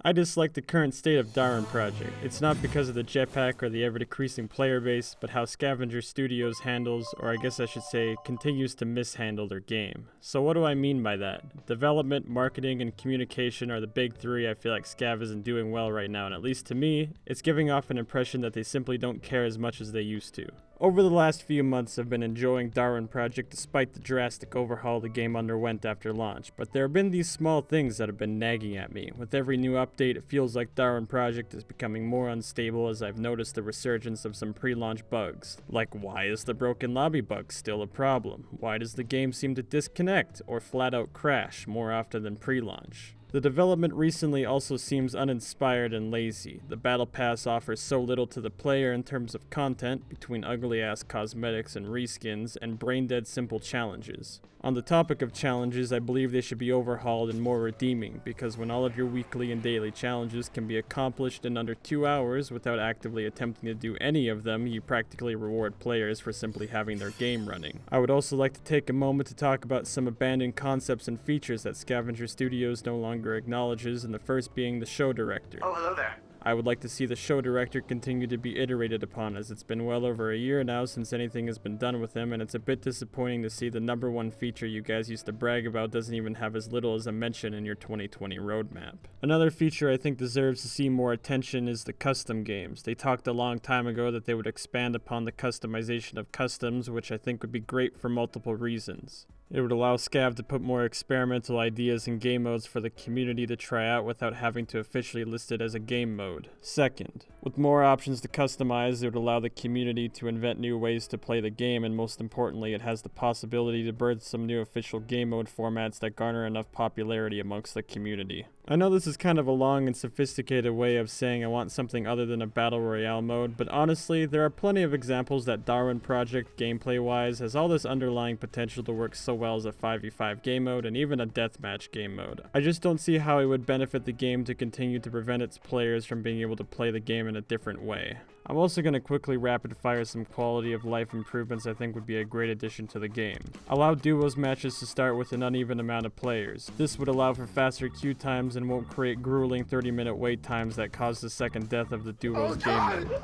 I dislike the current state of Darwin Project. It's not because of the jetpack or the ever-decreasing player base, but how Scavenger Studios handles, or I guess I should say, continues to mishandle their game. So what do I mean by that? Development, marketing, and communication are the big three I feel like Scav isn't doing well right now, and at least to me, it's giving off an impression that they simply don't care as much as they used to. Over the last few months, I've been enjoying Darwin Project despite the drastic overhaul the game underwent after launch, but there have been these small things that have been nagging at me. With every new update, it feels like Darwin Project is becoming more unstable as I've noticed the resurgence of some pre-launch bugs. Like, why is the broken lobby bug still a problem? Why does the game seem to disconnect or flat out crash more often than pre-launch? The development recently also seems uninspired and lazy. The Battle Pass offers so little to the player in terms of content, between ugly-ass cosmetics and reskins, and brain-dead simple challenges. On the topic of challenges, I believe they should be overhauled and more redeeming, because when all of your weekly and daily challenges can be accomplished in under 2 hours without actively attempting to do any of them, you practically reward players for simply having their game running. I would also like to take a moment to talk about some abandoned concepts and features that Scavenger Studios no longer acknowledges, and the first being the show director. Oh, hello there. I would like to see the show director continue to be iterated upon, as it's been well over a year now since anything has been done with him, and it's a bit disappointing to see the number one feature you guys used to brag about doesn't even have as little as a mention in your 2020 roadmap. Another feature I think deserves to see more attention is the custom games. They talked a long time ago that they would expand upon the customization of customs, which I think would be great for multiple reasons. It would allow Scav to put more experimental ideas and game modes for the community to try out without having to officially list it as a game mode. Second, with more options to customize, it would allow the community to invent new ways to play the game, and most importantly, it has the possibility to birth some new official game mode formats that garner enough popularity amongst the community. I know this is kind of a long and sophisticated way of saying I want something other than a battle royale mode, but honestly, there are plenty of examples that Darwin Project, gameplay-wise, has all this underlying potential to work so well as a 5v5 game mode and even a deathmatch game mode. I just don't see how it would benefit the game to continue to prevent its players from being able to play the game in a different way. I'm also going to quickly rapid fire some quality of life improvements I think would be a great addition to the game. Allow duos matches to start with an uneven amount of players. This would allow for faster queue times and won't create grueling 30-minute wait times that cause the second death of the duo's game mode.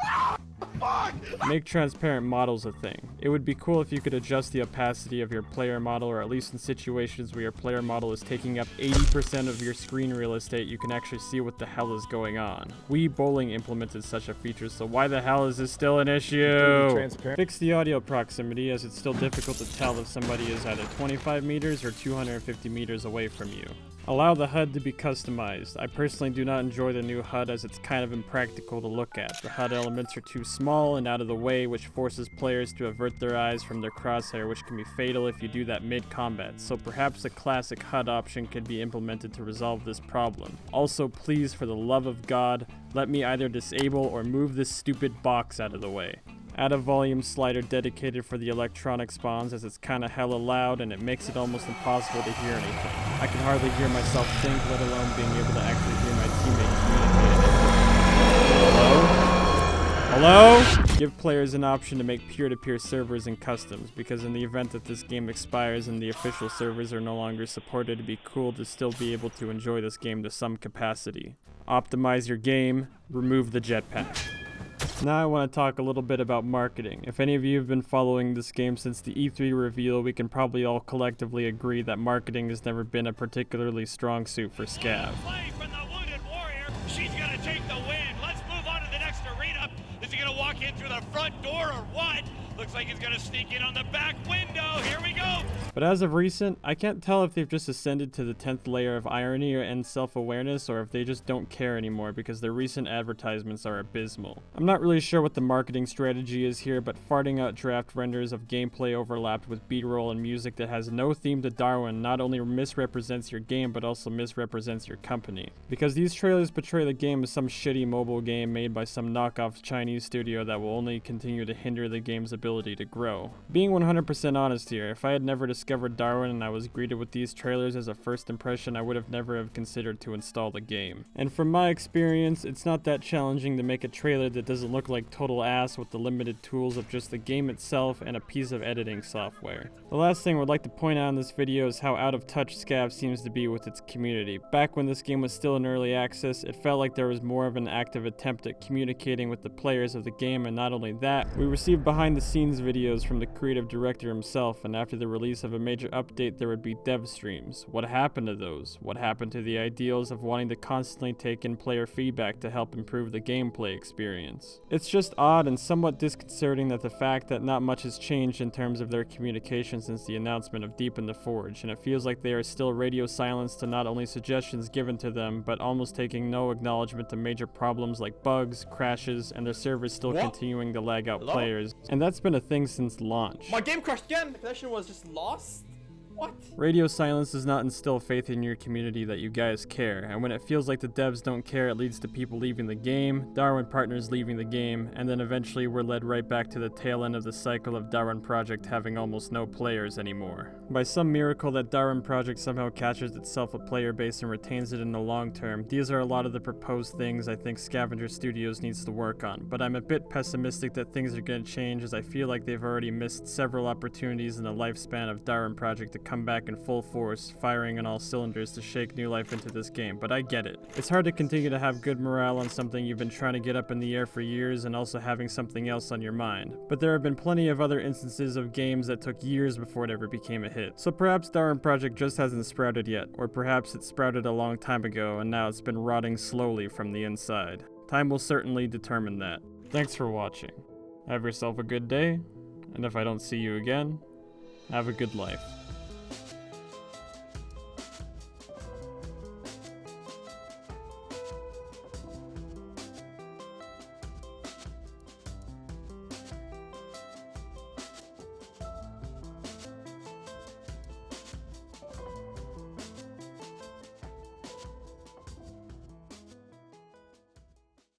Make transparent models a thing. It would be cool if you could adjust the opacity of your player model, or at least in situations where your player model is taking up 80% of your screen real estate, you can actually see what the hell is going on. Wii Bowling implemented such a feature, so why the hell is this still an issue? Fix the audio proximity, as it's still difficult to tell if somebody is either 25 meters or 250 meters away from you. Allow the HUD to be customized. I personally do not enjoy the new HUD, as it's kind of impractical to look at. The HUD elements are too small and out of the way, which forces players to avert their eyes from their crosshair, which can be fatal if you do that mid-combat. So perhaps a classic HUD option could be implemented to resolve this problem. Also, please, for the love of God, let me either disable or move this stupid box out of the way. Add a volume slider dedicated for the electronic spawns, as it's kinda hella loud and it makes it almost impossible to hear anything. I can hardly hear myself think, let alone being able to actually hear my teammates communicate. Hello? Give players an option to make peer-to-peer servers and customs, because in the event that this game expires and the official servers are no longer supported, it'd be cool to still be able to enjoy this game to some capacity. Optimize your game, remove the jetpack. Now I want to talk a little bit about marketing. If any of you have been following this game since the E3 reveal, we can probably all collectively agree that marketing has never been a particularly strong suit for Scav. From the wounded warrior, she's gonna take the win. Let's move on to the next arena. Is he gonna walk in through the front door or what? Looks like he's gonna sneak in on the back window. Here we go. But as of recent, I can't tell if they've just ascended to the 10th layer of irony and self-awareness, or if they just don't care anymore, because their recent advertisements are abysmal. I'm not really sure what the marketing strategy is here, but farting out draft renders of gameplay overlapped with B-roll and music that has no theme to Darwin not only misrepresents your game, but also misrepresents your company. Because these trailers portray the game as some shitty mobile game made by some knockoff Chinese studio that will only continue to hinder the game's ability ability to grow. Being 100% honest here, if I had never discovered Darwin and I was greeted with these trailers as a first impression, I would have never have considered to install the game. And from my experience, it's not that challenging to make a trailer that doesn't look like total ass with the limited tools of just the game itself and a piece of editing software. The last thing I would like to point out in this video is how out of touch Scav seems to be with its community. Back when this game was still in early access, it felt like there was more of an active attempt at communicating with the players of the game, and not only that, we received behind the scenes videos from the creative director himself, and after the release of a major update there would be dev streams. What happened to those? What happened to the ideals of wanting to constantly take in player feedback to help improve the gameplay experience? It's just odd and somewhat disconcerting that the fact that not much has changed in terms of their communication since the announcement of Deep in the Forge, and it feels like they are still radio silence to not only suggestions given to them, but almost taking no acknowledgement to major problems like bugs, crashes, and their servers still continuing to lag out players. And that's been a thing since launch. My game crashed again! The connection was just lost? What? Radio silence does not instill faith in your community that you guys care, and when it feels like the devs don't care, it leads to people leaving the game, Darwin partners leaving the game, and then eventually we're led right back to the tail end of the cycle of Darwin Project having almost no players anymore. By some miracle that Darwin Project somehow catches itself a player base and retains it in the long term, these are a lot of the proposed things I think Scavenger Studios needs to work on, but I'm a bit pessimistic that things are going to change, as I feel like they've already missed several opportunities in the lifespan of Darwin Project to come back in full force, firing on all cylinders to shake new life into this game, but I get it. It's hard to continue to have good morale on something you've been trying to get up in the air for years and also having something else on your mind. But there have been plenty of other instances of games that took years before it ever became a hit. So perhaps Darwin Project just hasn't sprouted yet, or perhaps it sprouted a long time ago and now it's been rotting slowly from the inside. Time will certainly determine that. Thanks for watching. Have yourself a good day, and if I don't see you again, have a good life.